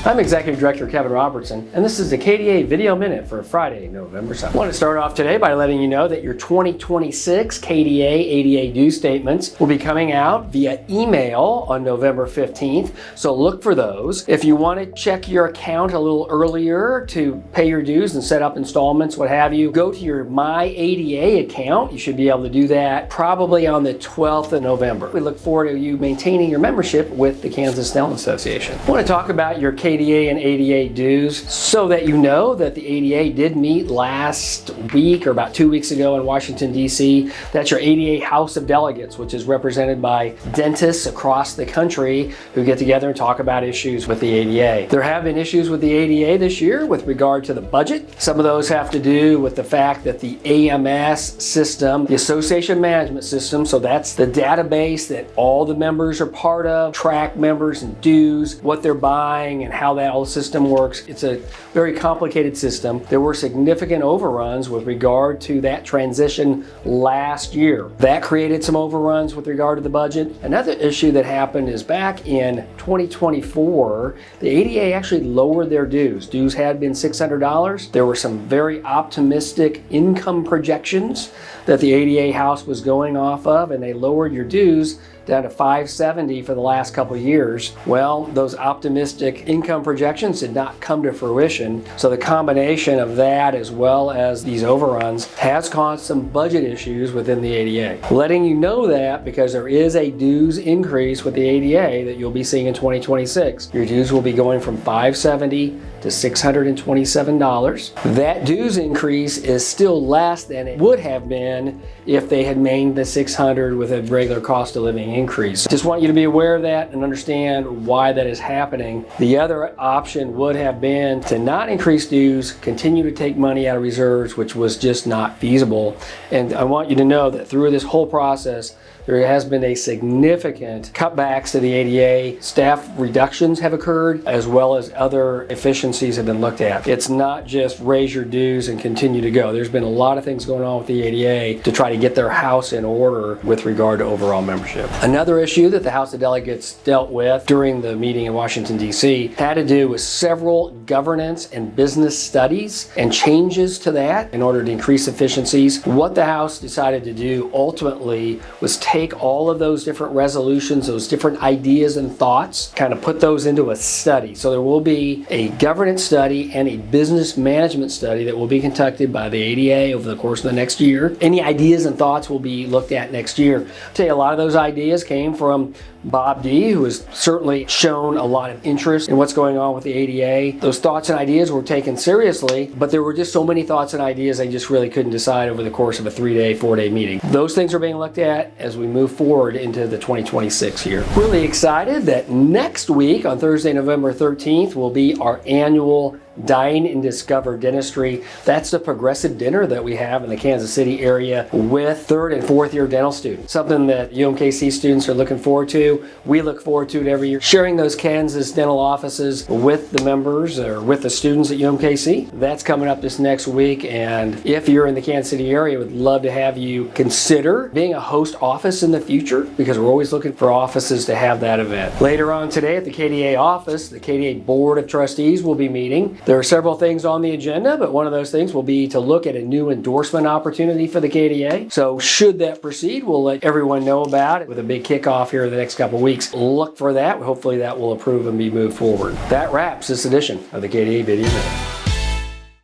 I'm Executive Director Kevin Robertson, and this is the KDA Video Minute for Friday, November 7th. I want to start off today by letting you know that your 2026 KDA ADA due statements will be coming out via email on November 15th, so look for those. If you want to check your account a little earlier to pay your dues and set up installments, what have you, go to your My ADA account. You should be able to do that probably on the 12th of November. We look forward to you maintaining your membership with the Kansas Dental Association. I want to talk about your KDA and ADA dues so that you know that the ADA did meet last week or about 2 weeks ago in Washington, D.C. That's your ADA House of Delegates, which is represented by dentists across the country who get together and talk about issues with the ADA. There have been issues with the ADA this year with regard to the budget. Some of those have to do with the fact that the AMS system, the Association Management System, so that's the database that all the members are part of, track members and dues, what they're buying and how that whole system works. It's a very complicated system. There were significant overruns with regard to that transition last year. That created some overruns with regard to the budget. Another issue that happened is back in 2024, the ADA actually lowered their dues. Dues had been $600. There were some very optimistic income projections that the ADA House was going off of, and they lowered your dues down to $570 for the last couple of years. Well, those optimistic income projections did not come to fruition. So the combination of that as well as these overruns has caused some budget issues within the ADA. Letting you know that because there is a dues increase with the ADA that you'll be seeing in 2026. Your dues will be going from $570 to $627. That dues increase is still less than it would have been if they had maintained the $600 with a regular cost of living increase. Just want you to be aware of that and understand why that is happening. The other option would have been to not increase dues, continue to take money out of reserves, which was just not feasible. And I want you to know that through this whole process, there has been a significant cutbacks to the ADA. Staff reductions have occurred, as well as other efficiencies have been looked at. It's not just raise your dues and continue to go. There's been a lot of things going on with the ADA to try to get their house in order with regard to overall membership. Another issue that the House of Delegates dealt with during the meeting in Washington, D.C. had to do with several governance and business studies and changes to that in order to increase efficiencies. What the House decided to do ultimately was take all of those different resolutions, those different ideas and thoughts, kind of put those into a study. So there will be a governance study and a business management study that will be conducted by the ADA over the course of the next year. Any ideas and thoughts will be looked at next year. I'll tell you, a lot of those ideas came from Bob D., who has certainly shown a lot of interest in what's going on with the ADA. Those thoughts and ideas were taken seriously, but there were just so many thoughts and ideas they just really couldn't decide over the course of a 3-day, 4-day meeting. Those things are being looked at as we move forward into the 2026 year. Really excited that next week on Thursday, November 13th will be our annual Dine and Discover Dentistry. That's the progressive dinner that we have in the Kansas City area with 3rd and 4th year dental students. Something that UMKC students are looking forward to. We look forward to it every year. Sharing those Kansas dental offices with the members or with the students at UMKC. That's coming up this next week, and if you're in the Kansas City area, we'd love to have you consider being a host office in the future, because we're always looking for offices to have that event. Later on today at the KDA office, the KDA Board of Trustees will be meeting. There are several things on the agenda, but one of those things will be to look at a new endorsement opportunity for the KDA. So should that proceed, we'll let everyone know about it with a big kickoff here in the next couple of weeks. Look for that. Hopefully that will approve and be moved forward. That wraps this edition of the KDA Video Minute.